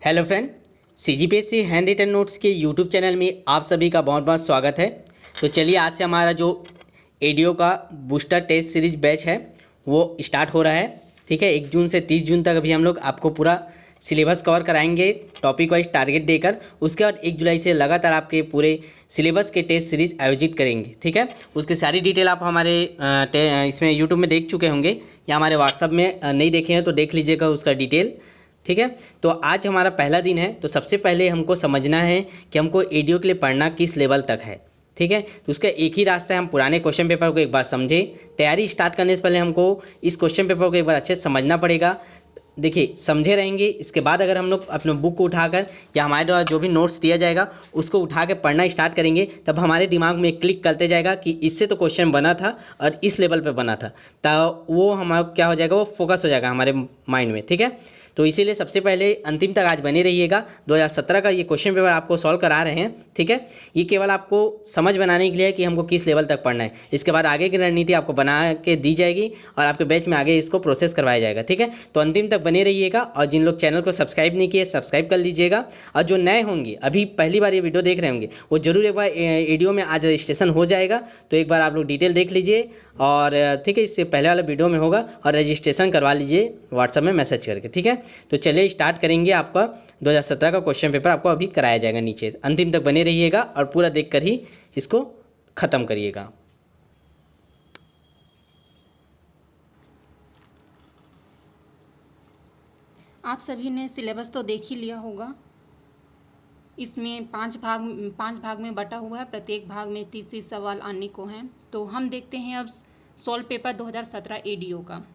Hello friend, CGPSC hand written notes के YouTube channel में आप सभी का बहुत बहुत स्वागत है। तो चलिए आज से हमारा जो एडीओ का बूस्टर टेस्ट सीरीज बैच है वो स्टार्ट हो रहा है। ठीक है, 1 जून से 30 जून तक अभी हम लोग आपको पूरा सिलेबस कवर कराएंगे टॉपिक वाइज टारगेट देकर। उसके बाद 1 जुलाई से लगातार आपके पूरे सिलेबस के टेस्ट सीरीज आयोजित करेंगे। ठीक है, उसकी सारी डिटेल आप हमारे इसमें यूट्यूब में देख चुके होंगे या हमारे व्हाट्सअप में नहीं देखे हैं तो देख लीजिएगा उसका डिटेल। ठीक है, तो आज हमारा पहला दिन है। तो सबसे पहले हमको समझना है कि हमको एडीओ के लिए पढ़ना किस लेवल तक है। ठीक है, तो उसका एक ही रास्ता है, हम पुराने क्वेश्चन पेपर को एक बार समझें। तैयारी स्टार्ट करने से पहले हमको इस क्वेश्चन पेपर को एक बार अच्छे से समझना पड़ेगा। देखिए, समझे रहेंगे, इसके बाद अगर हम लोग अपने बुक को उठाकर या हमारे द्वारा जो भी नोट्स दिया जाएगा उसको उठा के पढ़ना स्टार्ट करेंगे, तब हमारे दिमाग में क्लिक करते जाएगा कि इससे तो क्वेश्चन बना था और इस लेवल पे बना था। तो वो हमारा क्या हो जाएगा, वो फोकस हो जाएगा हमारे माइंड में। ठीक है, तो इसीलिए सबसे पहले अंतिम तक आज बने रहिएगा। 2017 का ये क्वेश्चन पेपर आपको सॉल्व करा रहे हैं। ठीक है, ये केवल आपको समझ बनाने के लिए है कि हमको किस लेवल तक पढ़ना है। इसके बाद आगे की रणनीति आपको बना के दी जाएगी और आपके बैच में आगे इसको प्रोसेस करवाया जाएगा। ठीक है, तो अंतिम तक बने रहिएगा और जिन लोग चैनल को सब्सक्राइब नहीं किए सब्सक्राइब कर लीजिएगा। और जो नए होंगे, अभी पहली बार ये वीडियो देख रहे होंगे, वो जरूर एक बार वीडियो में आज रजिस्ट्रेशन हो जाएगा, तो एक बार आप लोग डिटेल देख लीजिए। और ठीक है, इससे पहले वाला वीडियो में होगा और रजिस्ट्रेशन करवा लीजिए व्हाट्सएप में मैसेज करके। ठीक है, तो चलिए स्टार्ट करेंगे। आपका 2017 का क्वेश्चन पेपर आपको अभी कराया जाएगा नीचे। अंतिम तक बने रहिएगा और पूरा देखकर ही इसको ख़त्म करिएगा। आप सभी ने सिलेबस तो देख ही लिया होगा। इसमें 5 भाग में बटा हुआ है। प्रत्येक भाग में 30 सवाल आने को हैं। तो हम देखते हैं अब सॉल्व पेपर 2017 एडीओ का।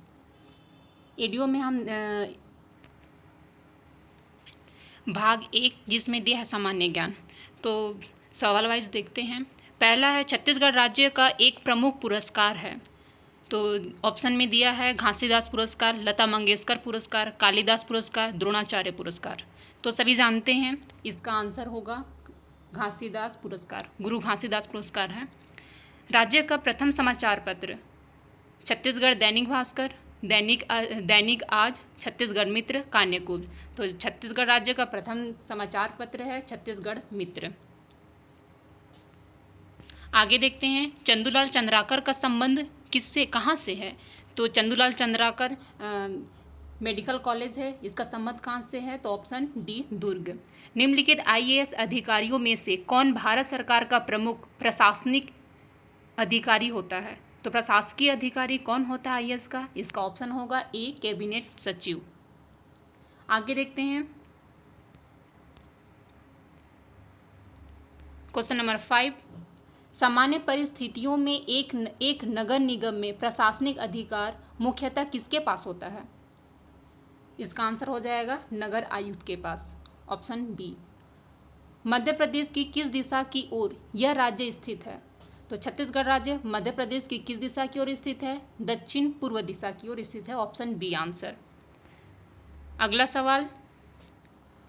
एडीओ में हम भाग 1 जिसमें दिया है सामान्य ज्ञान, तो सवाल वाइज देखते हैं। पहला है छत्तीसगढ़ राज्य का एक प्रमुख पुरस्कार है। तो ऑप्शन में दिया है घासीदास पुरस्कार, लता मंगेशकर पुरस्कार, कालिदास पुरस्कार, द्रोणाचार्य पुरस्कार। तो सभी जानते हैं इसका आंसर होगा घासीदास पुरस्कार, गुरु घासीदास पुरस्कार है। राज्य का प्रथम समाचार पत्र छत्तीसगढ़ दैनिक भास्कर, दैनिक आज, छत्तीसगढ़ मित्र, कान्यकुब्ज। तो छत्तीसगढ़ राज्य का प्रथम समाचार पत्र है छत्तीसगढ़ मित्र। आगे देखते हैं चंदूलाल चंद्राकर का संबंध किससे कहाँ से है। तो चंदूलाल चंद्राकर मेडिकल कॉलेज है, इसका संबंध कहाँ से है, तो ऑप्शन डी दुर्ग। निम्नलिखित आईएएस अधिकारियों में से कौन भारत सरकार का प्रमुख प्रशासनिक अधिकारी होता है। तो प्रशासकीय अधिकारी कौन होता है आईएएस का, इसका ऑप्शन होगा ए कैबिनेट सचिव। आगे देखते हैं क्वेश्चन नंबर 5। सामान्य परिस्थितियों में एक नगर निगम में प्रशासनिक अधिकार मुख्यतः किसके पास होता है। इसका आंसर हो जाएगा नगर आयुक्त के पास, ऑप्शन बी। मध्य प्रदेश की किस दिशा की ओर यह राज्य स्थित है। तो छत्तीसगढ़ राज्य मध्य प्रदेश की किस दिशा की ओर स्थित है, दक्षिण पूर्व दिशा की ओर स्थित है, ऑप्शन बी आंसर। अगला सवाल,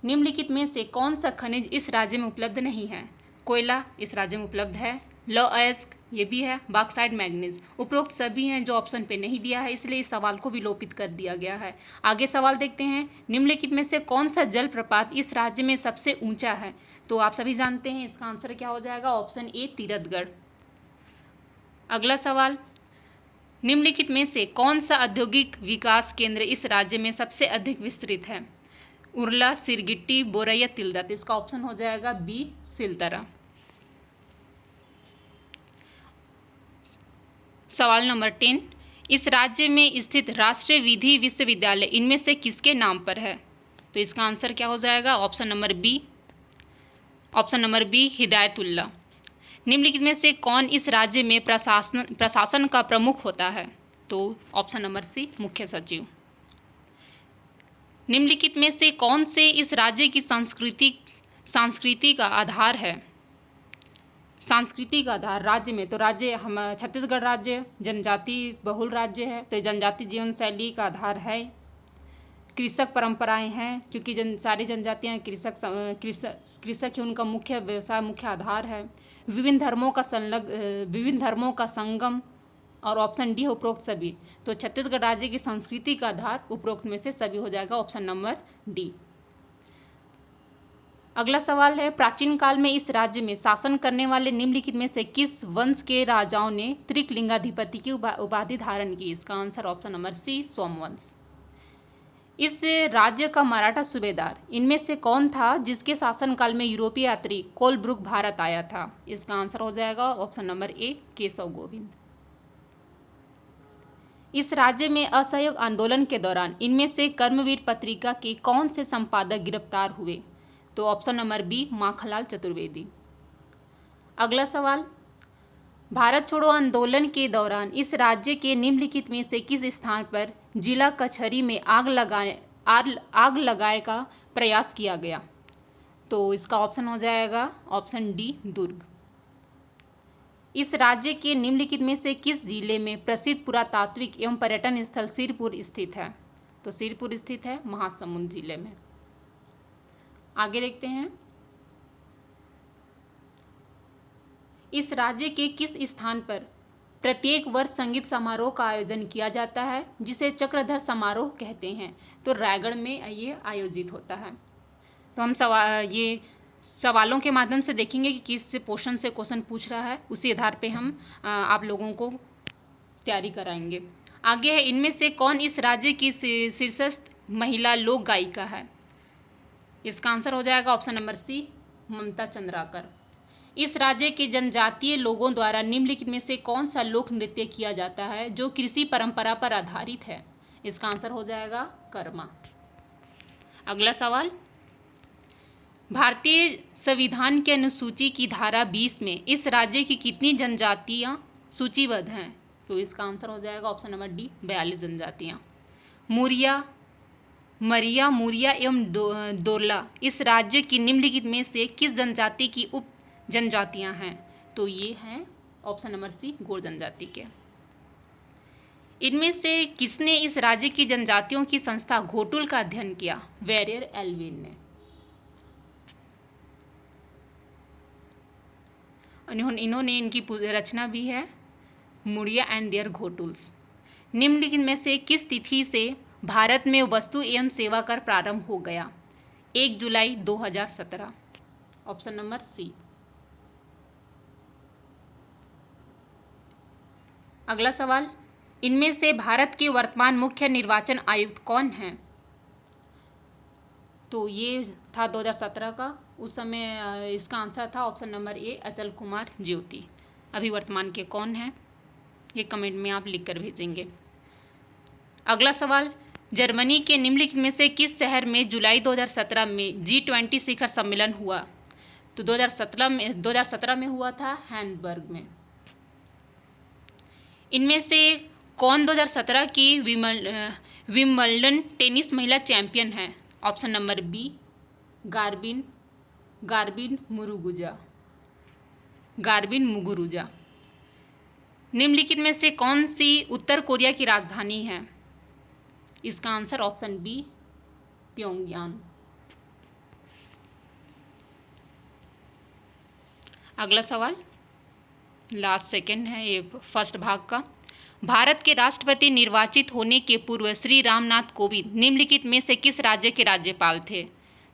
निम्नलिखित में से कौन सा खनिज इस राज्य में उपलब्ध नहीं है। कोयला इस राज्य में उपलब्ध है, लौ अयस्क ये भी है, बॉक्साइट मैग्नीज उपरोक्त सभी हैं जो ऑप्शन पे नहीं दिया है, इसलिए इस सवाल को विलोपित कर दिया गया है। आगे सवाल देखते हैं, निम्नलिखित में से कौन सा जलप्रपात इस राज्य में सबसे ऊंचा है। तो आप सभी जानते हैं इसका आंसर क्या हो जाएगा, ऑप्शन ए तीरथगढ़। अगला सवाल, निम्नलिखित में से कौन सा औद्योगिक विकास केंद्र इस राज्य में सबसे अधिक विस्तृत है। उरला, सिरगिट्टी, बोरैया, तिलदा। तो इसका ऑप्शन हो जाएगा बी सिलतरा। सवाल नंबर 10, इस राज्य में स्थित राष्ट्रीय विधि विश्वविद्यालय इनमें से किसके नाम पर है। तो इसका आंसर क्या हो जाएगा, ऑप्शन नंबर बी हिदायतुल्ला। निम्नलिखित में से कौन इस राज्य में प्रशासन का प्रमुख होता है। तो ऑप्शन नंबर सी मुख्य सचिव। निम्नलिखित में से कौन से इस राज्य की संस्कृति का आधार है। सांस्कृतिक आधार राज्य में, तो राज्य हम छत्तीसगढ़ राज्य जनजाति बहुल राज्य है, तो जनजाति जीवन शैली का आधार है। कृषक परंपराएं हैं, क्योंकि सारी जनजातियां कृषक ही उनका मुख्य व्यवसाय, मुख्य आधार है। विभिन्न धर्मों का संगम, और ऑप्शन डी है उपरोक्त सभी। तो छत्तीसगढ़ राज्य की संस्कृति का आधार उपरोक्त में से सभी हो जाएगा, ऑप्शन नंबर डी। अगला सवाल है, प्राचीन काल में इस राज्य में शासन करने वाले निम्नलिखित में से किस वंश के राजाओं ने त्रिकलिंगाधिपति की उपाधि धारण की? इसका आंसर ऑप्शन नंबर सी, सोमवंश। इस राज्य का मराठा सूबेदार इनमें से कौन था जिसके शासनकाल में यूरोपीय यात्री कोलब्रुक भारत आया था? इसका आंसर हो जाएगा ऑप्शन नंबर ए, केशव गोविंद। इस राज्य में असहयोग आंदोलन के दौरान इनमें से कर्मवीर पत्रिका के कौन से संपादक गिरफ्तार हुए? तो option number B, Makhanlal Chaturvedi. अगला सवाल, भारत छोड़ो आंदोलन के दौरान इस राज्य के निम्नलिखित में से किस स्थान पर जिला कचहरी में आग लगाए का प्रयास किया गया? तो इसका ऑप्शन हो जाएगा ऑप्शन डी, दुर्ग। इस राज्य के निम्नलिखित में से किस जिले में प्रसिद्ध पुरातात्विक एवं पर्यटन स्थल सिरपुर स्थित है? तो सिरपुर स्थित है महासमुंद जिले में। आगे देखते हैं, इस राज्य के किस स्थान पर प्रत्येक वर्ष संगीत समारोह का आयोजन किया जाता है जिसे चक्रधर समारोह कहते हैं? तो रायगढ़ में ये आयोजित होता है। तो हम ये सवालों के माध्यम से देखेंगे कि किस पोर्शन से क्वेश्चन पूछ रहा है, उसी आधार पे हम आप लोगों को तैयारी कराएंगे। आगे है, इनमें से कौन इस राज्य की शीर्षस्थ महिला लोक गायिका है? इसका आंसर हो जाएगा ऑप्शन नंबर सी, ममता चंद्राकर। इस राज्य के जनजातीय लोगों द्वारा निम्नलिखित में से कौन सा लोक नृत्य किया जाता है जो कृषि परंपरा पर आधारित है? इसका आंसर हो जाएगा कर्मा। अगला सवाल, भारतीय संविधान के अनुसूची की धारा 20 में इस राज्य की कितनी जनजातियां सूचीबद्ध हैं? तो इसका आंसर हो जाएगा ऑप्शन नंबर डी, 42 जनजातियां। मरिया एवं दोरला इस राज्य की निम्नलिखित में से किस जनजाति की उप जनजातियां हैं? तो ये हैं ऑप्शन नंबर सी, गोर जनजाति के। इनमें से किसने इस राज्य की जनजातियों की संस्था घोटुल का अध्ययन किया? वेरियर एल्विन ने। इन्होंने इनकी रचना भी है, मुड़िया एंड देयर घोटुल्स। निम्नलिखित में से किस तिथि से भारत में वस्तु एवं सेवा कर प्रारंभ हो गया? 1 जुलाई 2017, ऑप्शन नंबर सी। अगला सवाल, इनमें से भारत के वर्तमान मुख्य निर्वाचन आयुक्त कौन हैं? तो ये था 2017 का, उस समय इसका आंसर था ऑप्शन नंबर ए, अचल कुमार ज्योति। अभी वर्तमान के कौन हैं ये कमेंट में आप लिख कर भेजेंगे। अगला सवाल, जर्मनी के निम्नलिखित में से किस शहर में जुलाई 2017 में G20 शिखर सम्मेलन हुआ? तो 2017 में हुआ था हैम्बर्ग में। इनमें से कौन 2017 की विंबलडन टेनिस महिला चैंपियन है? Option number B, Garbine Muguruza. निम्नलिखित में से कौन सी उत्तर कोरिया की राजधानी है? इसका आंसर ऑप्शन बी, प्योंगयांग। अगला सवाल, लास्ट सेकंड है ये फर्स्ट भाग का। भारत के राष्ट्रपति निर्वाचित होने के पूर्व श्री रामनाथ कोविंद निम्नलिखित में से किस राज्य के राज्यपाल थे?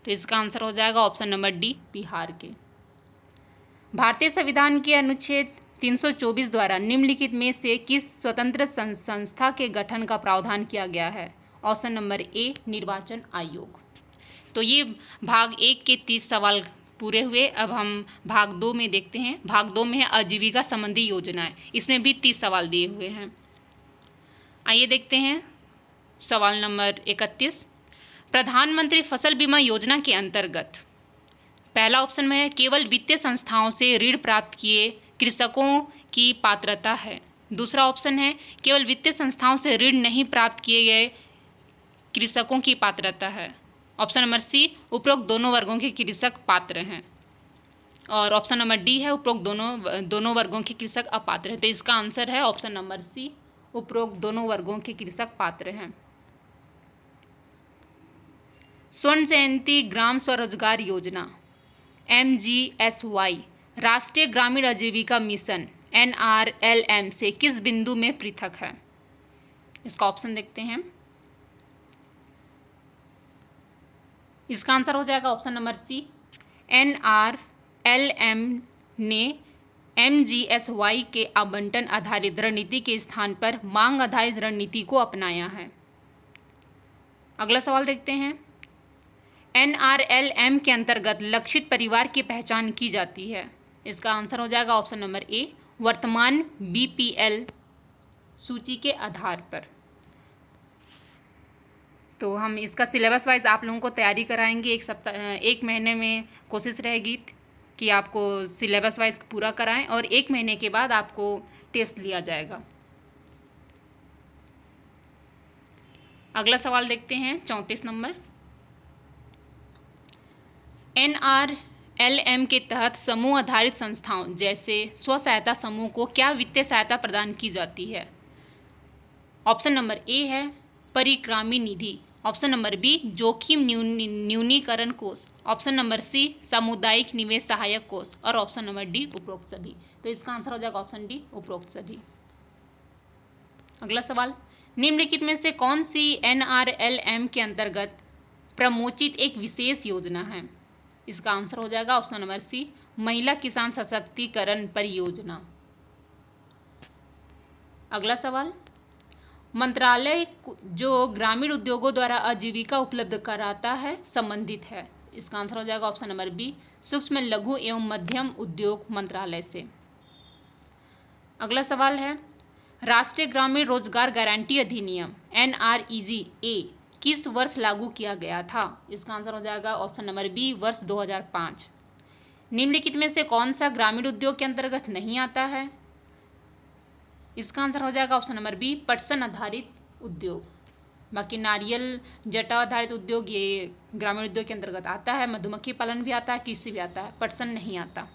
तो इसका आंसर हो जाएगा ऑप्शन नंबर डी, बिहार के। भारतीय संविधान के अनुच्छेद 324 द्वारा निम्नलिखित में से किस स्वतंत्र संस्था के गठन का प्रावधान किया गया है? ऑप्शन नंबर ए, निर्वाचन आयोग। तो ये भाग 1 के 30 सवाल पूरे हुए। अब हम भाग 2 में देखते हैं। भाग 2 में है आजीविका संबंधी योजनाएं, इसमें भी 30 सवाल दिए हुए हैं। आइए देखते हैं सवाल नंबर 31। प्रधानमंत्री फसल बीमा योजना के अंतर्गत पहला ऑप्शन में है केवल वित्तीय संस्थाओं से ऋण प्राप्त किए कृषकों की पात्रता है। दूसरा ऑप्शन है केवल वित्तीय संस्थाओं से ऋण नहीं प्राप्त किए गए कृषकों की पात्रता है। ऑप्शन नंबर सी, उपरोक्त दोनों वर्गों के कृषक पात्र हैं। और ऑप्शन नंबर डी है उपरोक्त दोनों वर्गों के कृषक अपात्र हैं। तो इसका आंसर है ऑप्शन नंबर सी, उपरोक्त दोनों वर्गों के कृषक पात्र हैं। स्वर्ण जयंती ग्राम स्वरोजगार योजना MGSY राष्ट्रीय ग्रामीण आजीविका मिशन NRLM से किस बिंदु में पृथक है? इसका ऑप्शन देखते हैं। इसका आंसर हो जाएगा ऑप्शन नंबर सी, NRLM ने MGSY के आवंटन आधारित रणनीति के स्थान पर मांग आधारित रणनीति को अपनाया है? अगला सवाल देखते हैं। NRLM के अंतर्गत लक्षित परिवार की पहचान की जाती है। इसका आंसर हो जाएगा ऑप्शन नंबर ए, वर्तमान BPL सूची के आधार पर। तो हम इसका सिलेबस वाइज आप लोगों को तैयारी कराएंगे। एक महीने में कोशिश रहेगी कि आपको सिलेबस वाइज पूरा कराएं और 1 महीने के बाद आपको टेस्ट लिया जाएगा। अगला सवाल देखते हैं 34 नंबर। NRLM के तहत समूह आधारित संस्थाओं जैसे स्व सहायता समूह को क्या वित्तीय सहायता प्रदान की जाती है? ऑप्शन नंबर ए है परिक्रामी निधि, ऑप्शन नंबर बी जोखिम न्यूनीकरण कोष, ऑप्शन नंबर सी सामुदायिक निवेश सहायक कोष और ऑप्शन नंबर डी उपरोक्त सभी। तो इसका आंसर हो जाएगा ऑप्शन डी उपरोक्त सभी। अगला सवाल, निम्नलिखित में से कौन सी NRLM के अंतर्गत प्रमोचित एक विशेष योजना है? इसका आंसर हो जाएगा ऑप्शन नंबर सी महिला किसान सशक्तिकरण परियोजना। अगला सवाल, मंत्रालय जो ग्रामीण उद्योगों द्वारा आजीविका उपलब्ध कराता है संबंधित है? इसका आंसर हो जाएगा ऑप्शन नंबर बी सूक्ष्म लघु एवं मध्यम उद्योग मंत्रालय से। अगला सवाल है, राष्ट्रीय ग्रामीण रोजगार गारंटी अधिनियम NREGA किस वर्ष लागू किया गया था? इसका आंसर हो जाएगा ऑप्शन नंबर बी वर्ष 2005। निम्नलिखित में से कौन सा ग्रामीण उद्योग के अंतर्गत नहीं आता है? इसका आंसर हो जाएगा ऑप्शन नंबर बी पटसन आधारित उद्योग। बाकी नारियल जटा आधारित उद्योग ये ग्रामीण उद्योग के अंतर्गत आता है, मधुमक्खी पालन भी आता है, कृषि भी आता है, पटसन नहीं आता।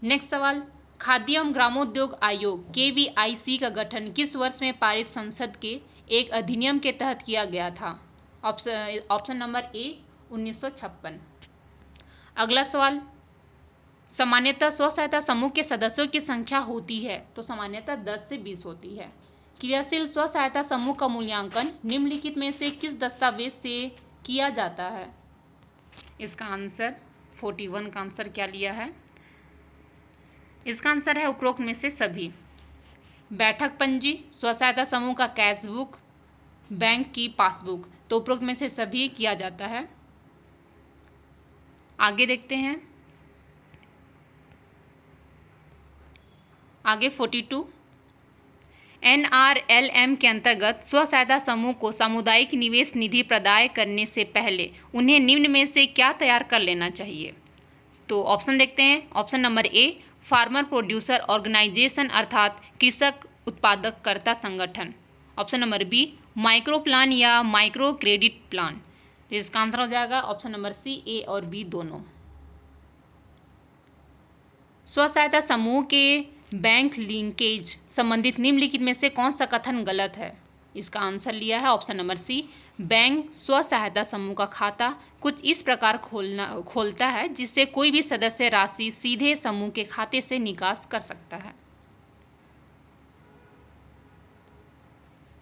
नेक्स्ट सवाल, खाद्य एवं ग्रामोद्योग आयोग KVIC का गठन किस वर्ष में पारित संसद के एक अधिनियम के तहत किया गया था? ऑप्शन नंबर ए 1956। अगला सवाल, सामान्यतः स्व सहायता समूह के सदस्यों की संख्या होती है तो सामान्यतः 10 से 20 होती है। क्रियाशील स्व सहायता समूह का मूल्यांकन निम्नलिखित में से किस दस्तावेज से किया जाता है? इसका आंसर 41 का आंसर क्या लिया है? इसका आंसर है उपरोक्त में से सभी। बैठक पंजी, स्व सहायता समूह का कैश बुक, बैंक की पासबुक। तो उपरोक्त में से सभी किया जाता है। आगे देखते हैं। आगे 42, NRLM के अंतर्गत स्व सहायता समूह को सामुदायिक निवेश निधि प्रदान करने से पहले उन्हें निम्न में से क्या तैयार कर लेना चाहिए? तो ऑप्शन देखते हैं। Option number A farmer producer organisation अर्थात कृषक उत्पादककर्ता संगठन, option number B micro plan या माइक्रो क्रेडिट प्लान। तो इसका आंसर हो जाएगा ऑप्शन नंबर सी ए और बी दोनों। स्व सहायता समूह के बैंक लिंकेज संबंधित निम्नलिखित में से कौन सा कथन गलत है? इसका आंसर लिया है ऑप्शन नंबर सी बैंक स्व सहायता समूह का खाता कुछ इस प्रकार खोलता है जिससे कोई भी सदस्य राशि सीधे समूह के खाते से निकास कर सकता है।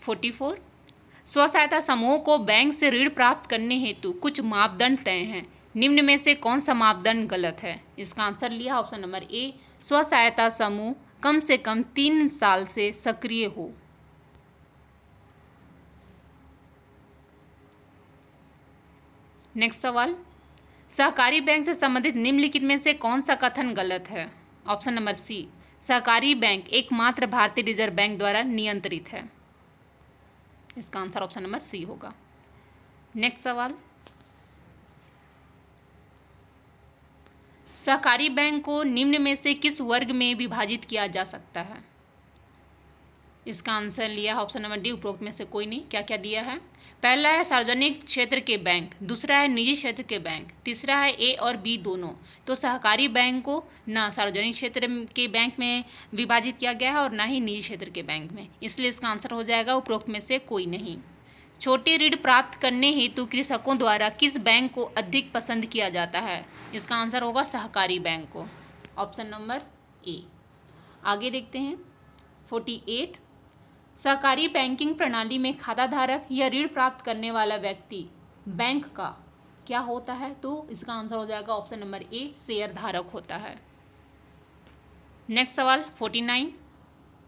44, स्व सहायता समूह को बैंक से ऋण प्राप्त करने हेतु कुछ मापदंड तय हैं। निम्न में से कौन सा मापदंड गलत है? इसका आंसर लिया ऑप्शन नंबर ए स्व सहायता समूह कम से कम 3 साल से सक्रिय हो। नेक्स्ट सवाल, सहकारी बैंक से संबंधित निम्नलिखित में से कौन सा कथन गलत है? ऑप्शन नंबर सी सहकारी बैंक एकमात्र भारतीय रिजर्व बैंक द्वारा नियंत्रित है। इसका आंसर ऑप्शन नंबर सी होगा। नेक्स्ट सवाल, सहकारी बैंक को निम्न में से किस वर्ग में विभाजित किया जा सकता है? इसका आंसर लिया है ऑप्शन नंबर डी उपरोक्त में से कोई नहीं। क्या क्या दिया है? पहला है सार्वजनिक क्षेत्र के बैंक, दूसरा है निजी क्षेत्र के बैंक, तीसरा है ए और बी दोनों। तो सहकारी बैंक को ना सार्वजनिक क्षेत्र के बैंक में विभाजित किया गया है और ना ही निजी क्षेत्र के बैंक में, इसलिए इसका आंसर हो जाएगा उपरोक्त में से कोई नहीं। छोटे ऋण प्राप्त करने हेतु कृषकों द्वारा किस बैंक को अधिक पसंद किया जाता है? इसका आंसर होगा सहकारी बैंक को, ऑप्शन नंबर ए। आगे देखते हैं 48, सहकारी बैंकिंग प्रणाली में खाताधारक या ऋण प्राप्त करने वाला व्यक्ति बैंक का क्या होता है? तो इसका आंसर हो जाएगा ऑप्शन नंबर ए, शेयर धारक होता है। नेक्स्ट सवाल 49।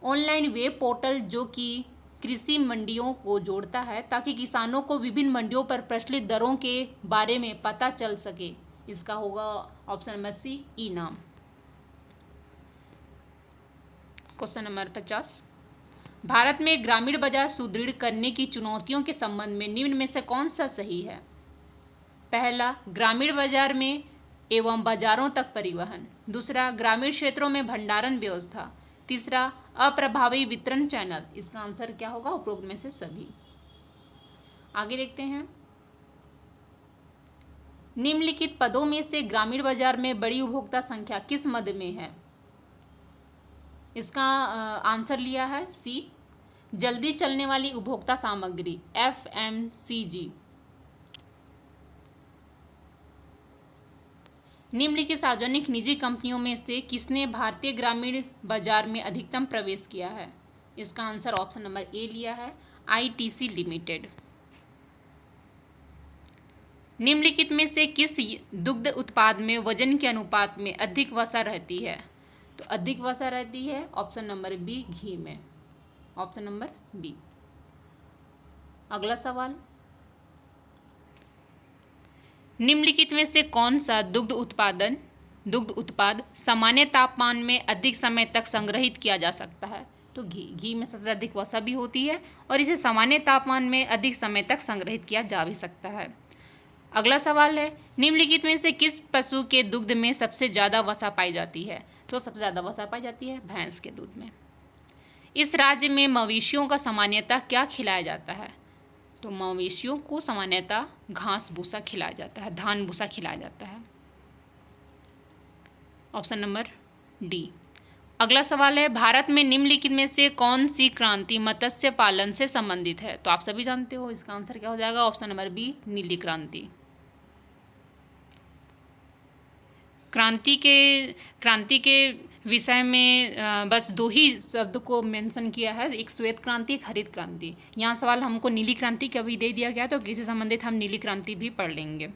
ऑनलाइन वेब पोर्टल जो कि कृषि मंडियों को जोड़ता है ताकि किसानों को विभिन्न मंडियों पर प्रचलित दरों के बारे में पता चल सके, इसका होगा ऑप्शन नंबर सी, ई नाम। Question number 50। भारत में ग्रामीण बाजार सुदृढ़ करने की चुनौतियों के संबंध में निम्न में से कौन सा सही है? पहला, ग्रामीण बाजार में एवं बाजारों तक परिवहन। दूसरा, ग्रामीण क्षेत्रों में भंडारण व्यवस्था। तीसरा, अप्रभावी वितरण चैनल। इसका आंसर क्या होगा? उपरोक्त में से सभी। आगे देखते हैं। निम्नलिखित पदों में से ग्रामीण बाजार में बड़ी उपभोक्ता संख्या किस मद में है? इसका आंसर लिया है सी, जल्दी चलने वाली उपभोक्ता सामग्री, FMCG। निम्नलिखित सार्वजनिक निजी कंपनियों में से किसने भारतीय ग्रामीण बाजार में अधिकतम प्रवेश किया है? इसका आंसर ऑप्शन नंबर ए लिया है, ITC लिमिटेड। निम्नलिखित में से किस दुग्ध उत्पाद में वजन के अनुपात में अधिक वसा रहती है? तो अधिक वसा रहती है ऑप्शन नंबर बी, घी में। Option number B. अगला सवाल, निम्नलिखित में से कौन सा दुग्ध उत्पाद सामान्य तापमान में अधिक समय तक संग्रहित किया जा सकता है? तो घी में सबसे अधिक वसा भी होती है और इसे सामान्य तापमान में अधिक समय तक संग्रहित किया जा भी सकता है। अगला सवाल है, निम्नलिखित में से किस पशु के दुग्ध में सबसे ज़्यादा वसा पाई जाती है? तो सबसे ज़्यादा वसा पाई जाती है भैंस के दूध में। इस राज्य में मवेशियों का सामान्यतः क्या खिलाया जाता है? तो मवेशियों को सामान्यतः घास भूसा खिलाया जाता है, धान भूसा खिलाया जाता है। Option number D. अगला सवाल है, भारत में निम्नलिखित में से कौन सी क्रांति मत्स्य पालन से संबंधित है? तो आप सभी जानते हो, इसका आंसर क्या हो जाएगा? ऑप्शन नंबर बी, नीली क्रांति। क्रांति के विषय में बस दो ही शब्द को मेंशन किया है, एक श्वेत क्रांति, एक हरित क्रांति। यहाँ सवाल हमको नीली क्रांति का भी दे दिया गया, तो कृषि संबंधित हम नीली क्रांति भी पढ़ लेंगे।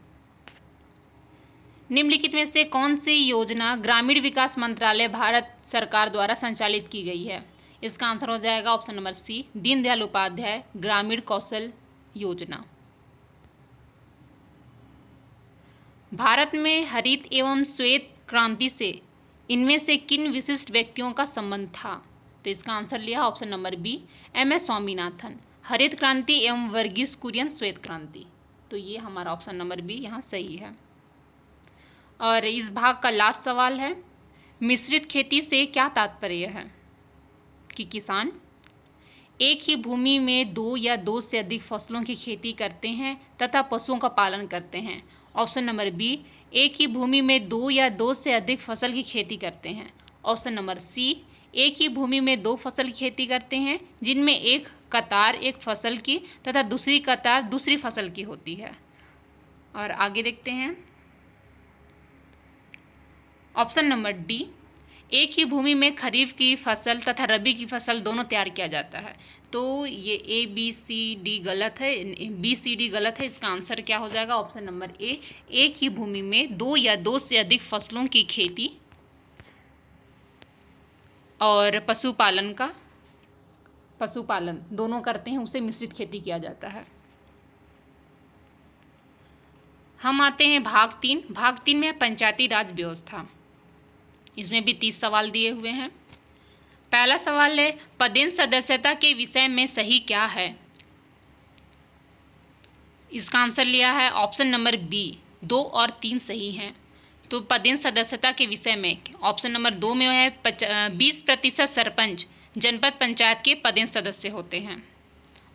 निम्नलिखित में से कौन सी योजना ग्रामीण विकास मंत्रालय भारत सरकार द्वारा संचालित की गई है? इसका आंसर हो जाएगा option number C, Deendayal Upadhyaya Grameen Kaushal योजना। भारत में हरित एवं श्वेत क्रांति से इनमें से किन विशिष्ट व्यक्तियों का संबंध था? तो इसका आंसर लिया option number B, MS Swaminathan. हरित क्रांति एवं वर्गीस कुरियन श्वेत क्रांति। तो ये हमारा ऑप्शन नंबर बी यहाँ सही है। और इस भाग का लास्ट सवाल है, मिश्रित खेती से क्या तात्पर्य है? कि किसान एक ही भूमि में दो या दो से अधिक फसलों की खेती करते हैं तथा पशुओं का पालन करते हैं। ऑप्शन नंबर बी, एक ही भूमि में दो या दो से अधिक फसल की खेती करते हैं। ऑप्शन नंबर सी, एक ही भूमि में दो फसल की खेती करते हैं जिनमें एक कतार एक फसल की तथा दूसरी कतार दूसरी फसल की होती है। और आगे देखते हैं, ऑप्शन नंबर डी, एक ही भूमि में खरीफ की फसल तथा रबी की फसल दोनों तैयार किया जाता है। तो ये ABCD गलत है, BCD गलत है। इसका आंसर क्या हो जाएगा? ऑप्शन नंबर ए, एक ही भूमि में दो या दो से अधिक फसलों की खेती और पशुपालन दोनों करते हैं, उसे मिश्रित खेती किया जाता है। हम आते हैं भाग 3। भाग 3 में पंचायती राज व्यवस्था। इसमें भी 30 सवाल दिए हुए हैं। पहला सवाल है, पदेन सदस्यता के विषय में सही क्या है? इसका आंसर लिया है ऑप्शन नंबर बी, 2 और 3 सही हैं। तो पदेन सदस्यता के विषय में ऑप्शन नंबर 2 में है 20% सरपंच जनपद पंचायत के पदेन सदस्य होते हैं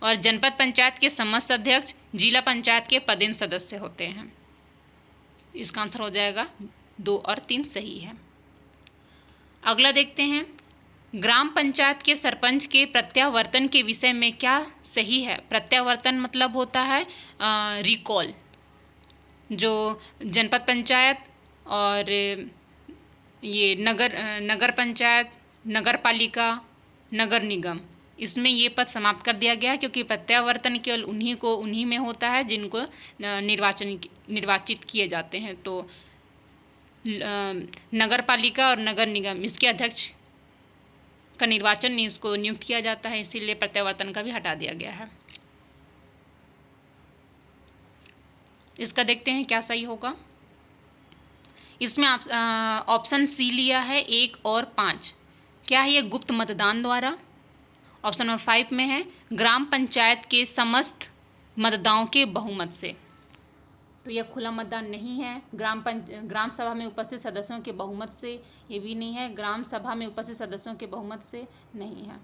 और जनपद पंचायत के समस्त अध्यक्ष जिला पंचायत के पदेन सदस्य होते हैं। इसका आंसर हो जाएगा 2 और 3 सही है। अगला देखते हैं, ग्राम पंचायत के सरपंच के प्रत्यावर्तन के विषय में क्या सही है? प्रत्यावर्तन मतलब होता है रिकॉल। जो जनपद पंचायत और ये नगर पंचायत, नगर पालिका, नगर निगम, इसमें ये पद समाप्त कर दिया गया क्योंकि प्रत्यावर्तन केवल उन्हीं में होता है जिनको निर्वाचित किए जाते हैं। तो नगर पालिका और नगर निगम इसके अध्यक्ष का निर्वाचन इसको नियुक्त किया जाता है, इसीलिए प्रत्यावर्तन का भी हटा दिया गया है। इसका देखते हैं क्या सही होगा। इसमें ऑप्शन सी लिया है 1 और 5। क्या है ये? गुप्त मतदान द्वारा। ऑप्शन नंबर 5 में है ग्राम पंचायत के समस्त मतदाताओं के बहुमत से। तो यह खुला मतदान नहीं है। ग्राम सभा में उपस्थित सदस्यों के बहुमत से, ये भी नहीं है। ग्राम सभा में उपस्थित सदस्यों के बहुमत से नहीं है।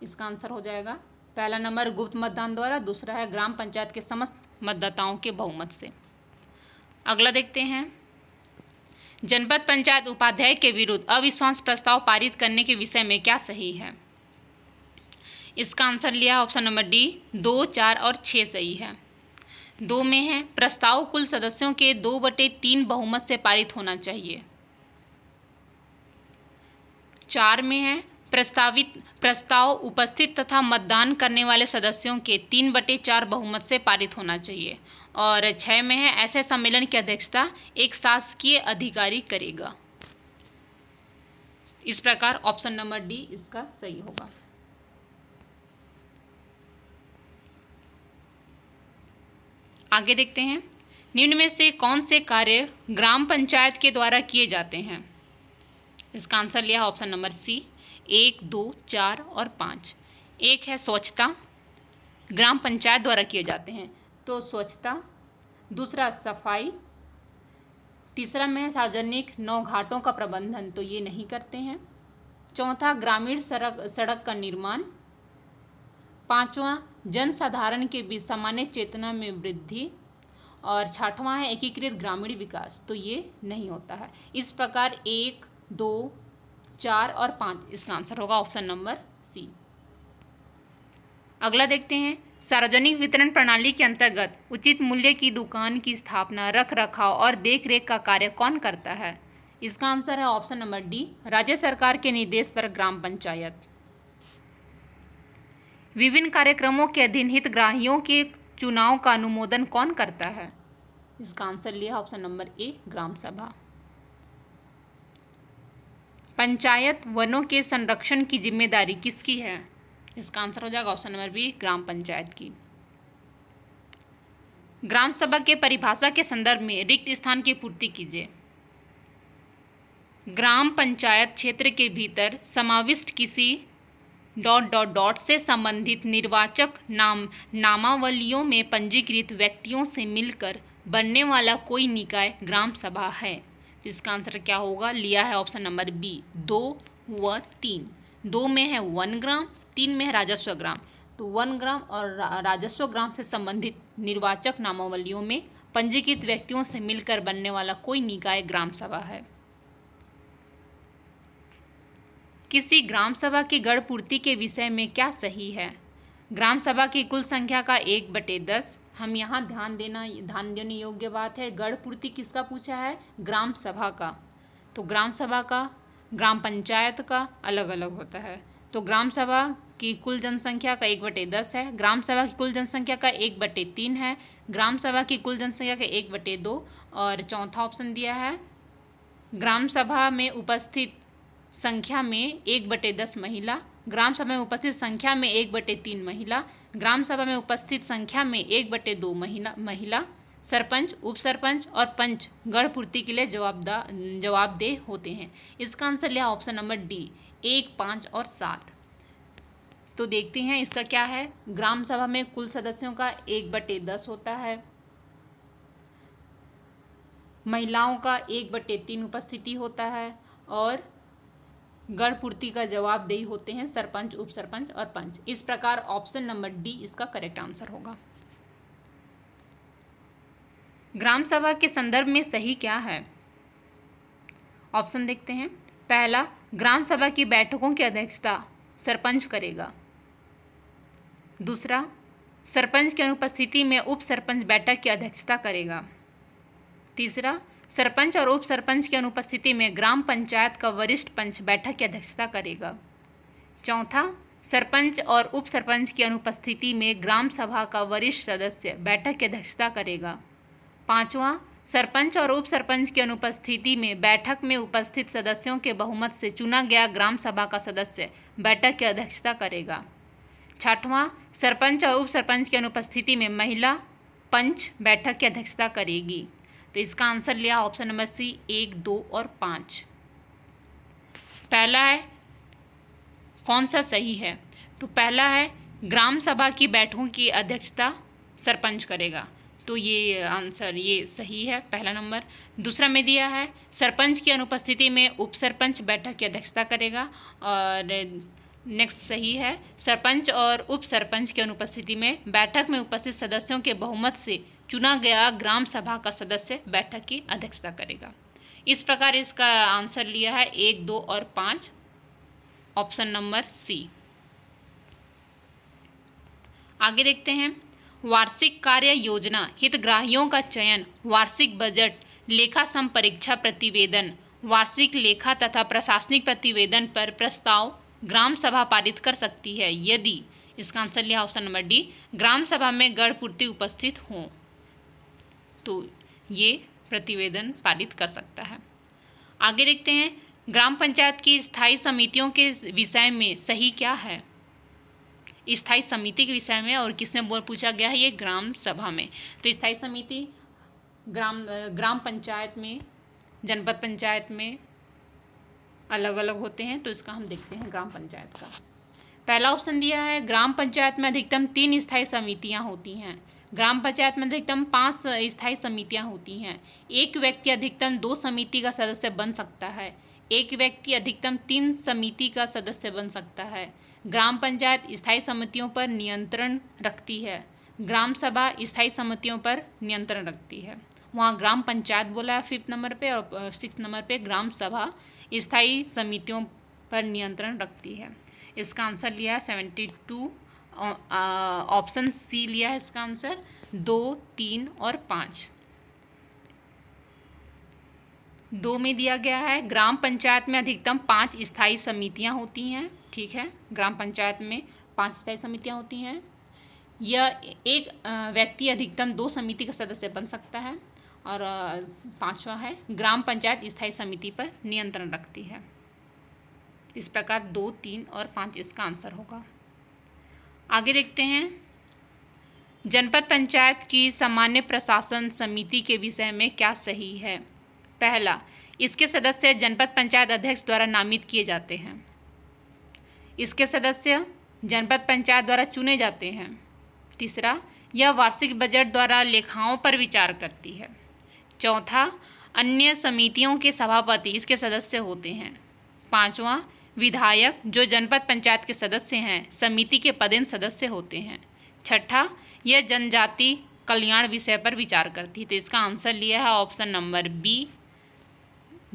इसका आंसर हो जाएगा पहला नंबर गुप्त मतदान द्वारा, दूसरा है ग्राम पंचायत के समस्त मतदाताओं के बहुमत से। अगला देखते हैं, जनपद पंचायत उपाध्याय के विरुद्ध अविश्वास प्रस्ताव पारित करने के विषय में क्या सही है? इसका आंसर लिया ऑप्शन नंबर डी, 2, 4 और 6 सही है। 2 में है प्रस्ताव कुल सदस्यों के 2/3 बहुमत से पारित होना चाहिए। 4 में है प्रस्ताव उपस्थित तथा मतदान करने वाले सदस्यों के 3/4 बहुमत से पारित होना चाहिए। और 6 में है ऐसे सम्मेलन की अध्यक्षता एक शासकीय अधिकारी करेगा। इस प्रकार ऑप्शन नंबर डी इसका सही होगा। आगे देखते हैं, निम्न में से कौन से कार्य ग्राम पंचायत के द्वारा किए जाते हैं? इसका आंसर लिया ऑप्शन नंबर सी, 1, 2, 4 और 5। 1 है स्वच्छता, ग्राम पंचायत द्वारा किए जाते हैं, तो स्वच्छता। दूसरा सफाई। तीसरा में है सार्वजनिक नौघाटों का प्रबंधन, तो ये नहीं करते हैं। चौथा ग्रामीण सड़क का निर्माण। 5वां जनसाधारण के बीच सामान्य चेतना में वृद्धि। और 6वां है एकीकृत ग्रामीण विकास, तो ये नहीं होता है। इस प्रकार 1, 2, 4 और 5 इसका आंसर होगा ऑप्शन नंबर सी। अगला देखते हैं, सार्वजनिक वितरण प्रणाली के अंतर्गत उचित मूल्य की दुकान की स्थापना, रख रखाव और देखरेख का कार्य कौन करता है? इसका आंसर है ऑप्शन नंबर डी, राज्य सरकार के निर्देश पर ग्राम पंचायत। विभिन्न कार्यक्रमों के अधीन हितग्राहियों के चुनाव का अनुमोदन कौन करता है? इसका आंसर लिया ऑप्शन नंबर ए, ग्राम सभा। पंचायत वनों के संरक्षण की जिम्मेदारी किसकी है? इसका आंसर हो जाएगा ऑप्शन नंबर बी, ग्राम पंचायत की। ग्राम सभा के परिभाषा के संदर्भ में रिक्त स्थान की पूर्ति कीजिए। ग्राम पंचायत क्षेत्र के भीतर समाविष्ट किसी ... से संबंधित निर्वाचक नामावलियों में पंजीकृत व्यक्तियों से मिलकर बनने वाला कोई निकाय ग्राम सभा है। तो इसका आंसर क्या होगा? लिया है ऑप्शन नंबर बी, 2 व 3। 2 में है वन ग्राम, 3 में है राजस्व ग्राम। तो वन ग्राम और राजस्व ग्राम से संबंधित निर्वाचक नामावलियों में पंजीकृत व्यक्तियों से मिलकर बनने वाला कोई निकाय ग्राम सभा है। किसी ग्राम सभा की गढ़ पूर्ति के विषय में क्या सही है? ग्राम सभा की कुल संख्या का 1/10। हम यहाँ ध्यान देने योग्य बात है, गढ़ पूर्ति किसका पूछा है? ग्राम सभा का। तो ग्राम सभा का, ग्राम पंचायत का अलग अलग होता है। तो ग्राम सभा की कुल जनसंख्या का 1/10 है, ग्राम सभा की कुल जनसंख्या का 1/3 है, ग्राम सभा की कुल जनसंख्या का 1/2। और चौथा ऑप्शन दिया है ग्राम सभा में उपस्थित संख्या में 1/10 महिला, ग्राम सभा में उपस्थित संख्या में 1/3 महिला, ग्राम सभा में उपस्थित संख्या में 1/2 महिला, सरपंच, उप सरपंच और पंच गढ़ पूर्ति के लिए जवाबदेह होते हैं। इसका आंसर लिया ऑप्शन नंबर डी, 1, 5 और 7। तो देखते हैं इसका क्या है। ग्राम सभा में कुल सदस्यों का 1/10 होता है, महिलाओं का 1/3 उपस्थिति होता है और गढ़ पूर्ति का जवाबदेही होते हैं सरपंच, उप सरपंच और पंच। इस प्रकार ऑप्शन नंबर डी इसका करेक्ट आंसर होगा। ग्राम सभा के संदर्भ में सही क्या है? ऑप्शन देखते हैं। पहला, ग्राम सभा की बैठकों की अध्यक्षता सरपंच करेगा। दूसरा, सरपंच की अनुपस्थिति में उप सरपंच बैठक की अध्यक्षता करेगा। तीसरा, सरपंच और उप सरपंच की अनुपस्थिति में ग्राम पंचायत का वरिष्ठ पंच बैठक की अध्यक्षता करेगा। चौथा, सरपंच और उप सरपंच की अनुपस्थिति में ग्राम सभा का वरिष्ठ सदस्य बैठक की अध्यक्षता करेगा। 5वां, सरपंच और उप सरपंच की अनुपस्थिति में बैठक में उपस्थित सदस्यों के बहुमत से चुना गया ग्राम सभा का सदस्य बैठक की अध्यक्षता करेगा। 6वां, सरपंच और उप सरपंच की अनुपस्थिति में महिला पंच बैठक की अध्यक्षता करेगी। तो इसका आंसर लिया ऑप्शन नंबर सी 1, 2 और 5। पहला है कौन सा सही है? तो पहला है ग्राम सभा की बैठकों की अध्यक्षता सरपंच करेगा, तो ये आंसर ये सही है, पहला नंबर। दूसरा में दिया है सरपंच की अनुपस्थिति में उप सरपंच बैठक की अध्यक्षता करेगा, और नेक्स्ट सही है सरपंच और उप सरपंच की अनुपस्थिति में बैठक में उपस्थित सदस्यों के बहुमत से चुना गया ग्राम सभा का सदस्य बैठक की अध्यक्षता करेगा। इस प्रकार इसका आंसर लिया है 1, 2 और 5, ऑप्शन नंबर सी। आगे देखते हैं वार्षिक कार्य योजना हितग्राहियों का चयन, वार्षिक बजट, लेखा संपरीक्षा प्रतिवेदन, वार्षिक लेखा तथा प्रशासनिक प्रतिवेदन पर प्रस्ताव ग्राम सभा पारित कर सकती है यदि, इसका आंसर लिया ऑप्शन नंबर डी, ग्राम सभा में गणपूर्ति उपस्थित हो, तो ये प्रतिवेदन पारित कर सकता है। आगे देखते हैं ग्राम पंचायत की स्थायी समितियों के विषय में सही क्या है? स्थायी समिति के विषय में, और किसमें पूछा गया है? ये ग्राम सभा में। तो स्थायी समिति ग्राम पंचायत में, जनपद पंचायत में अलग अलग होते हैं, तो इसका हम देखते हैं ग्राम पंचायत का। पहला ऑप्शन दिया है ग्राम पंचायत में अधिकतम 3 स्थायी समितियां होती हैं। ग्राम पंचायत में अधिकतम 5 स्थायी समितियां होती हैं। एक व्यक्ति अधिकतम 2 समिति का सदस्य बन सकता है। एक व्यक्ति अधिकतम 3 समिति का सदस्य बन सकता है। ग्राम पंचायत स्थायी समितियों पर नियंत्रण रखती है। ग्राम सभा स्थायी समितियों पर नियंत्रण रखती है। वहाँ ग्राम पंचायत बोला है 5th नंबर पे, और 6th नंबर पे ग्राम सभा स्थायी समितियों पर नियंत्रण रखती है। इसका आंसर लिया है 72, ऑप्शन सी लिया है इसका आंसर 2, 3 और 5। 2 में दिया गया है ग्राम पंचायत में अधिकतम 5 स्थायी समितियां होती हैं। ठीक है, ग्राम पंचायत में 5 स्थायी समितियां होती हैं। यह एक व्यक्ति अधिकतम 2 समिति का सदस्य बन सकता है। और 5वां है ग्राम पंचायत स्थायी समिति पर नियंत्रण रखती है। इस प्रकार 2, 3 और 5 इसका आंसर होगा। आगे देखते हैं जनपद पंचायत की सामान्य प्रशासन समिति के विषय में क्या सही है? पहला, इसके सदस्य जनपद पंचायत अध्यक्ष द्वारा नामित किए जाते हैं। इसके सदस्य जनपद पंचायत द्वारा चुने जाते हैं। तीसरा, यह वार्षिक बजट द्वारा लेखाओं पर विचार करती है। चौथा, अन्य समितियों के सभापति इसके सदस्य होते हैं। 5वां, विधायक जो जनपद पंचायत के सदस्य हैं समिति के पदेन सदस्य होते हैं। 6ठा, यह जनजाति कल्याण विषय पर विचार करती है। तो इसका आंसर लिया है ऑप्शन नंबर बी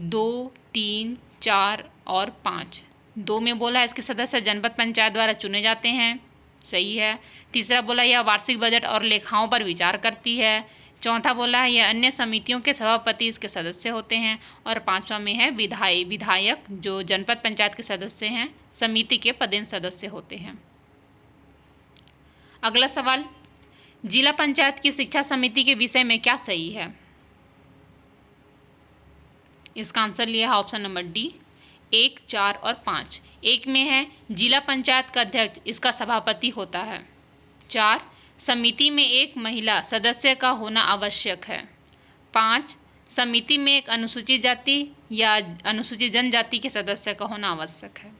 2, 3, 4 और 5। 2 में बोला इसके सदस्य जनपद पंचायत द्वारा चुने जाते हैं, सही है। तीसरा बोला यह वार्षिक बजट और लेखाओं पर विचार करती है। चौथा बोला है यह अन्य समितियों के सभापति इसके सदस्य होते हैं। और 5वां में है विधायक जो जनपद पंचायत के सदस्य हैं समिति के पदेन सदस्य होते हैं। अगला सवाल, जिला पंचायत की शिक्षा समिति के विषय में क्या सही है? इसका आंसर लिया है ऑप्शन नंबर डी 1, 4 और 5। 1 में है जिला पंचायत का अध्यक्ष इसका सभापति होता है। 4, समिति में एक महिला सदस्य का होना आवश्यक है। 5, समिति में एक अनुसूचित जाति या अनुसूचित जनजाति के सदस्य का होना आवश्यक है।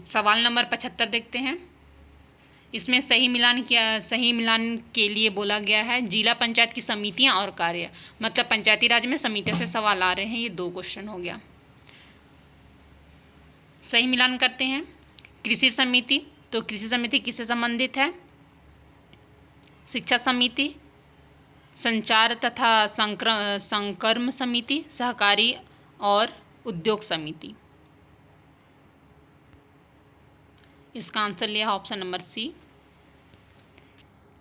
सवाल नंबर 75 देखते हैं। इसमें सही मिलान के लिए बोला गया है जिला पंचायत की समितियां और कार्य, मतलब पंचायती राज में समितियों से सवाल आ रहे हैं। ये 2 क्वेश्चन हो गया। सही मिलान करते हैं। कृषि समिति, तो कृषि समिति किससे संबंधित है? शिक्षा समिति, संचार तथा संकर्म समिति, सहकारी और उद्योग समिति। इसका आंसर लिया ऑप्शन नंबर सी।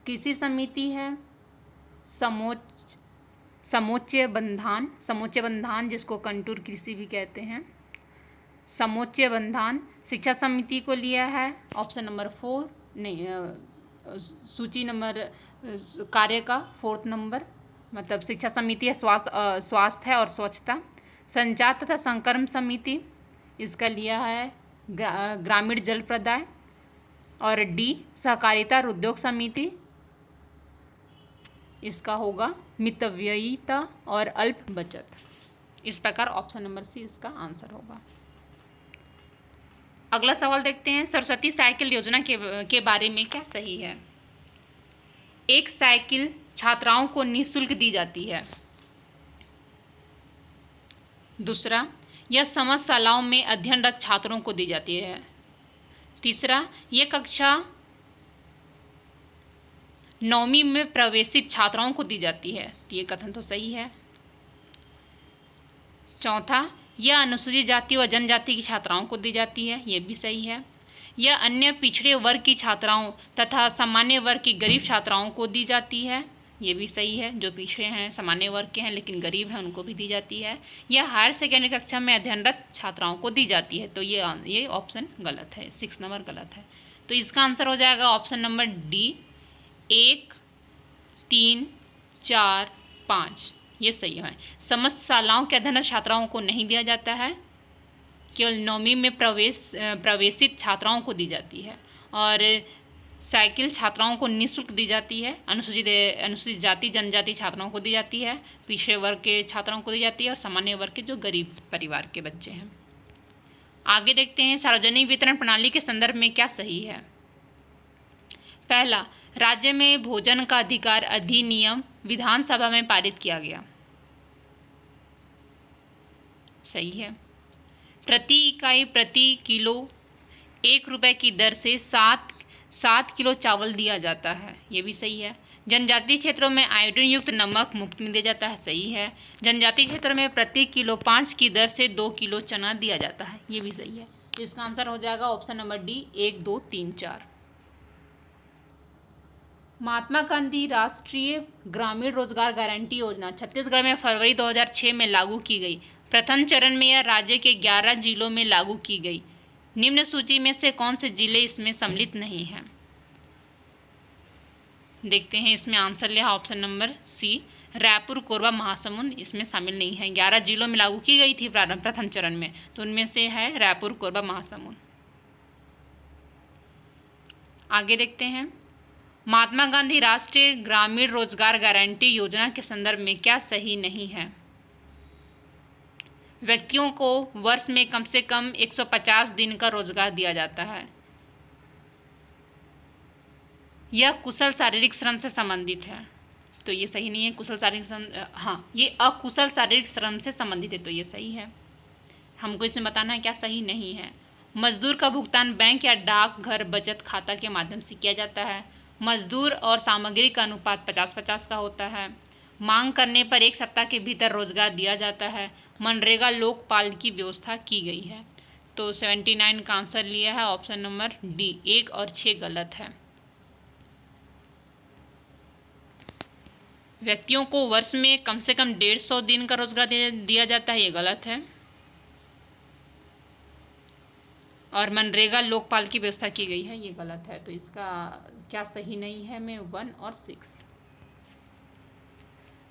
कृषि समिति है समोच्च बंधान जिसको कंटूर कृषि भी कहते हैं, समोच्च बंधान शिक्षा समिति को लिया है ऑप्शन नंबर 4, नहीं सूची नंबर कार्य का 4th नंबर, मतलब शिक्षा समिति है स्वास्थ्य और स्वच्छता। संचार तथा संक्रमण समिति इसका लिया है ग्रामीण जल प्रदाय। और डी सहकारिता और उद्योग समिति इसका होगा मितव्ययिता और अल्प बचत। इस प्रकार ऑप्शन नंबर सी इसका आंसर होगा। अगला सवाल देखते हैं, सरस्वती साइकिल योजना के बारे में क्या सही है? एक साइकिल छात्राओं को निःशुल्क दी जाती है। दूसरा, यह समस्त शालाओं में अध्ययनरत छात्रों को दी जाती है। तीसरा, यह कक्षा 9वीं में प्रवेशित छात्राओं को दी जाती है। ये कथन तो सही है। चौथा, यह अनुसूचित जाति व जनजाति की छात्राओं को दी जाती है। ये भी सही है। यह अन्य पिछड़े वर्ग की छात्राओं तथा सामान्य वर्ग की गरीब छात्राओं को दी जाती है। ये भी सही है। जो पिछड़े हैं, सामान्य वर्ग के हैं लेकिन गरीब हैं, उनको भी दी जाती है। यह हायर सेकेंडरी कक्षा में अध्ययनरत छात्राओं को दी जाती है। तो ये ऑप्शन गलत है, 6 नंबर गलत है। तो इसका आंसर हो जाएगा ऑप्शन नंबर डी 1, 3, 4, 5। ये सही है। समस्त शालाओं के अध्ययनरत छात्राओं को नहीं दिया जाता है, केवल 9वीं में प्रवेशित छात्राओं को दी जाती है। और साइकिल छात्राओं को निःशुल्क दी जाती है। अनुसूचित जाति जनजाति छात्राओं को दी जाती है, पिछड़े वर्ग के छात्राओं को दी जाती है और सामान्य वर्ग के जो गरीब परिवार के बच्चे हैं। आगे देखते हैं, सार्वजनिक वितरण प्रणाली के संदर्भ में क्या सही है? पहला, राज्य में भोजन का अधिकार अधिनियम विधानसभा में पारित किया गया। सही है। प्रति इकाई प्रति किलो 1 रुपये की दर से 7 किलो चावल दिया जाता है। ये भी सही है। जनजातीय क्षेत्रों में आयोडीन युक्त नमक मुफ्त में दिया जाता है। सही है। जनजातीय क्षेत्रों में प्रति किलो 5 की दर से 2 किलो चना दिया जाता है। ये भी सही है। इसका आंसर हो जाएगा option number D 1, 2, 3, 4। Mahatma Gandhi राष्ट्रीय ग्रामीण रोजगार गारंटी योजना छत्तीसगढ़ में फरवरी 2006 में लागू की गई। प्रथम चरण में यह राज्य के 11 जिलों में लागू की गई। निम्न सूची में से कौन से जिले इसमें सम्मिलित नहीं हैं? देखते हैं, इसमें आंसर लिया option number C Raipur, Korba, Mahasamund इसमें शामिल नहीं है। 11 जिलों में लागू की गई थी प्रथम चरण में, तो उनमें से है रायपुर, कोरबा, महासमुंद। आगे देखते हैं, महात्मा गांधी राष्ट्रीय ग्रामीण रोजगार गारंटी योजना के संदर्भ में क्या सही नहीं है? व्यक्तियों को वर्ष में कम से कम 150 दिन का रोजगार दिया जाता है। यह कुशल शारीरिक श्रम से संबंधित है। तो ये सही नहीं है। कुशल शारीरिक श्रम, हाँ, ये अकुशल शारीरिक श्रम से संबंधित है। तो ये सही है। हमको इसमें बताना है क्या सही नहीं है। मजदूर का भुगतान बैंक या डाकघर बचत खाता के माध्यम से किया जाता है। मजदूर और सामग्री का अनुपात 50-50 का होता है। मांग करने पर 1 सप्ताह के भीतर रोजगार दिया जाता है। मनरेगा लोकपाल की व्यवस्था की गई है। तो 79 का आंसर लिया है ऑप्शन नंबर डी 1 और 6 गलत है। व्यक्तियों को वर्ष में कम से कम 150 दिन का रोजगार दिया जाता है। ये गलत है। और मनरेगा लोकपाल की व्यवस्था की गई है। ये गलत है। तो इसका क्या सही नहीं है में 1 और 6।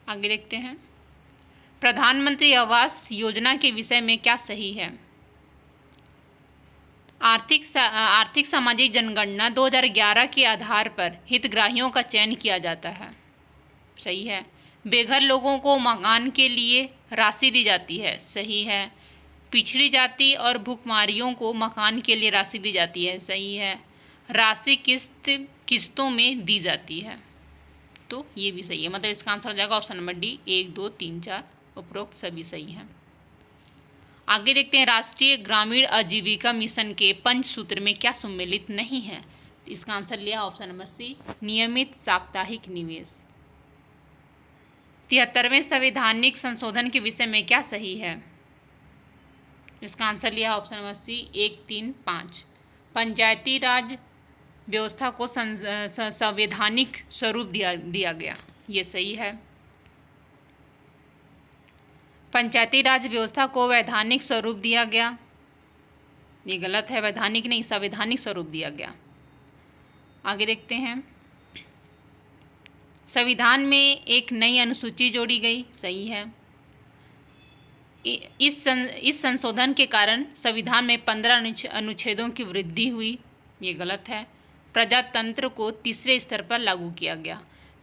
आगे देखते हैं, प्रधानमंत्री आवास योजना के विषय में क्या सही है? आर्थिक सामाजिक जनगणना 2011 के आधार पर हितग्राहियों का चयन किया जाता है। सही है। बेघर लोगों को मकान के लिए राशि दी जाती है। सही है। पिछड़ी जाति और भूखमरियों को मकान के लिए राशि दी जाती है। सही है। राशि किस्तों में दी जाती है। तो ये भी सही है। मतलब इसका आंसर हो जाएगा ऑप्शन नंबर डी 1, 2, 3, 4। उपरोक्त सभी सही हैं। आगे देखते हैं, राष्ट्रीय ग्रामीण आजीविका मिशन के पंचसूत्र में क्या सम्मिलित नहीं है? इसका आंसर लिया ऑप्शन नंबर सी नियमित साप्ताहिक निवेश। 73वें संवैधानिक संशोधन के विषय में क्या सही है? इसका आंसर लिया ऑप्शन नंबर सी 1, 3, 5। पंचायती राज व्यवस्था को संवैधानिक स्वरूप दिया गया। ये सही है। पंचायती राज व्यवस्था को वैधानिक स्वरूप दिया गया। ये गलत है, वैधानिक नहीं, संवैधानिक स्वरूप दिया गया। आगे देखते हैं। संविधान में एक नई अनुसूची जोड़ी गई। सही है। इस संशोधन के कारण संविधान में 15 अनुच्छेदों की वृद्धि हुई। ये गलत है। प्रजातंत्र को तीसरे स्तर पर लागू किया गया।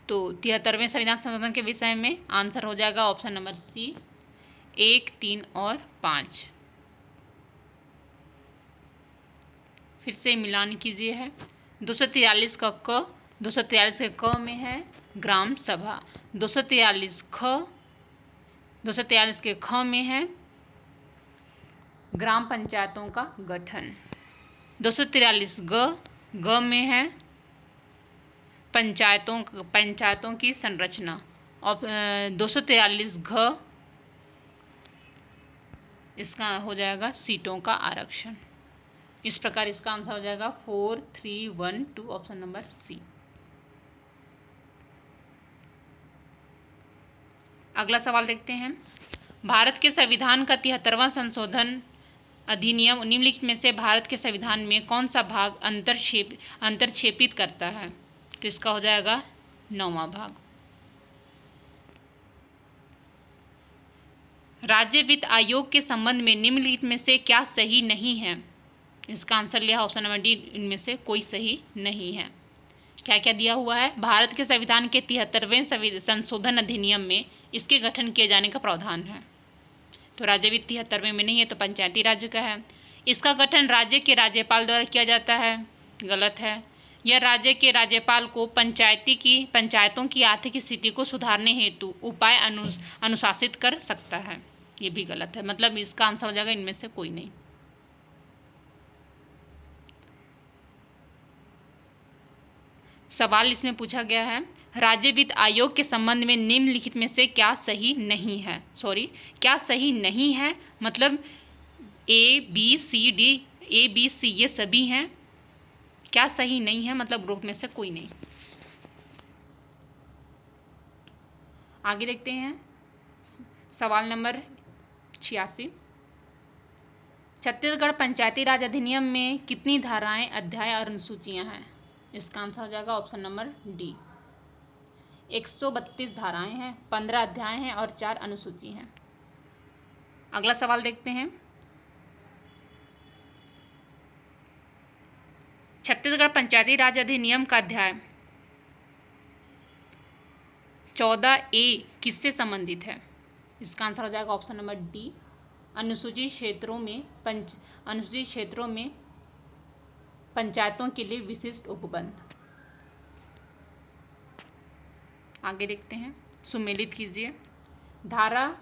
तो 73वें संविधान संशोधन के विषय में आंसर हो जाएगा ऑप्शन नंबर सी, 1, 3 और 5। फिर से मिलान कीजिए है। 243 का क, 243 के क में है ग्राम सभा, 243 के ख में है ग्राम पंचायतों का गठन, 243 ग में है पंचायतों की संरचना, और 243 घ इसका हो जाएगा सीटों का आरक्षण। इस प्रकार इसका आंसर हो जाएगा 4, 3, 1, 2 ऑप्शन नंबर सी। अगला सवाल देखते हैं। भारत के संविधान का 73वां संशोधन अधिनियम निम्नलिखित में से भारत के संविधान में कौन सा भाग अंतरक्षेपित करता है? तो इसका हो जाएगा 9वां भाग। राज्य वित्त आयोग के संबंध में निम्नलिखित में से क्या सही नहीं है? इसका आंसर लिया ऑप्शन नंबर डी, इनमें से कोई सही नहीं है। क्या क्या दिया हुआ है? भारत के संविधान के 73वें संशोधन अधिनियम में इसके गठन किए जाने का प्रावधान है। तो राज्य वित्त 73वें में नहीं है, तो पंचायती राज्य का है। इसका गठन राज्य के राज्यपाल द्वारा किया जाता है। गलत है। यह राज्य के राज्यपाल को पंचायतों की आर्थिक स्थिति को सुधारने हेतु उपाय अनुशासित कर सकता है। ये भी गलत है। मतलब इसका आंसर हो जाएगा इनमें से कोई नहीं। सवाल इसमें पूछा गया है, राज्य वित्त आयोग के संबंध में निम्नलिखित में से क्या सही नहीं है? क्या सही नहीं है मतलब A, B, C ये सभी हैं। क्या सही नहीं है मतलब ग्रुप में से कोई नहीं। आगे देखते हैं। सवाल नंबर 86। छत्तीसगढ़ पंचायती राज अधिनियम में कितनी धाराएं, अध्याय और अनुसूचियां हैं? इसका आंसर हो जाएगा ऑप्शन नंबर डी, 132 धाराएं हैं, 15 अध्याय हैं और 4 अनुसूची हैं। अगला सवाल देखते हैं। छत्तीसगढ़ पंचायती राज अधिनियम का अध्याय 14A किससे संबंधित है? इसका आंसर हो जाएगा ऑप्शन नंबर डी, अनुसूचित क्षेत्रों में पंचायतों के लिए विशिष्ट उपबंध। आगे देखते हैं। सुमेलित कीजिए। धारा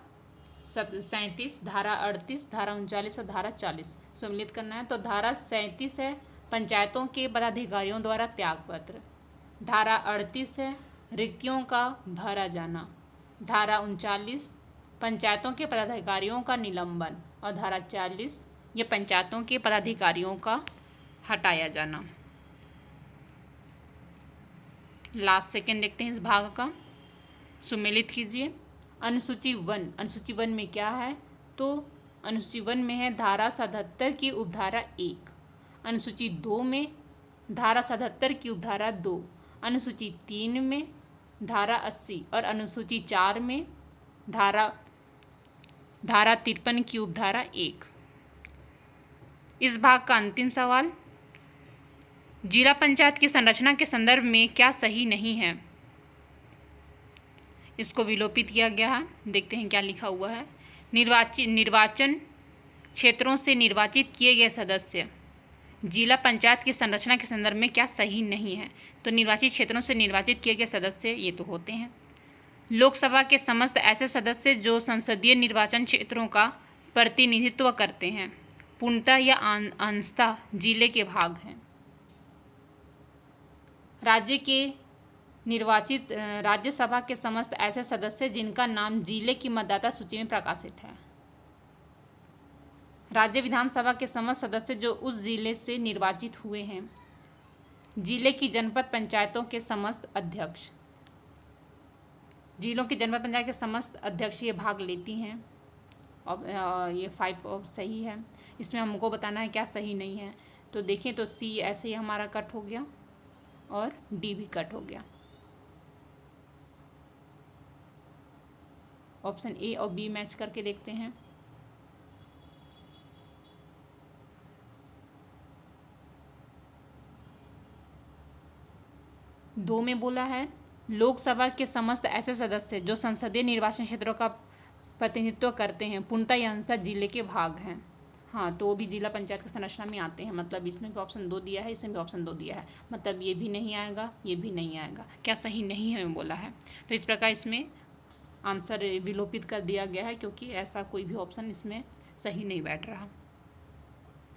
37, धारा 38, धारा 39 और धारा 40 सुमेलित करना है। तो धारा 37 है पंचायतों के पदाधिकारियों द्वारा त्यागपत्र, धारा 38 है रिक्तियों का भरा जाना, धारा 39 पंचायतों के पदाधिकारियों का निलंबन और धारा 40 ये पंचायतों के पदाधिकारियों का हटाया जाना। लास्ट सेकेंड देखते हैं इस भाग का। सुमेलित कीजिए। अनुसूची 1 में क्या है? तो अनुसूची 1 में है धारा 77 की उपधारा 1, अनुसूची 2 में धारा 77 की उपधारा 2, अनुसूची 3 में धारा 80 और अनुसूची 4 में धारा 53 की उपधारा 1। इस भाग का अंतिम सवाल, जिला पंचायत की संरचना के संदर्भ में क्या सही नहीं है? इसको विलोपित किया गया है। देखते हैं क्या लिखा हुआ है। निर्वाचन क्षेत्रों से निर्वाचित किए गए सदस्य जिला पंचायत की संरचना के संदर्भ में क्या सही नहीं है? तो निर्वाचित क्षेत्रों से निर्वाचित किए गए सदस्य ये तो होते हैं लोकसभा के समस्त ऐसे सदस्य जो संसदीय निर्वाचन क्षेत्रों का प्रतिनिधित्व करते हैं, पूर्णतः या अंशतः जिले के भाग हैं। राज्यसभा के समस्त ऐसे सदस्य जिनका नाम जिले की मतदाता सूची में प्रकाशित है। राज्य विधानसभा के समस्त सदस्य जो उस जिले से निर्वाचित हुए हैं। जिले की जनपद पंचायतों के समस्त अध्यक्ष, जिलों की जनपद पंचायत के समस्त अध्यक्ष ये भाग लेती हैं। ये 5 सही है। इसमें हमको बताना है क्या सही नहीं है। तो देखें तो सी ऐसे ही हमारा कट हो गया और डी भी कट हो गया। ऑप्शन ए और बी मैच करके देखते हैं। दो में बोला है लोकसभा के समस्त ऐसे सदस्य जो संसदीय निर्वाचन क्षेत्रों का प्रतिनिधित्व करते हैं पूर्णतः या अंशतः जिले के भाग हैं। हाँ, तो वो भी जिला पंचायत की संरचना में आते हैं। मतलब इसमें भी ऑप्शन 2 दिया है, इसमें भी ऑप्शन 2 दिया है। मतलब ये भी नहीं आएगा, ये भी नहीं आएगा। क्या सही नहीं है मैं बोला है। तो इस प्रकार इसमें आंसर विलोपित कर दिया गया है क्योंकि ऐसा कोई भी ऑप्शन इसमें सही नहीं बैठ रहा।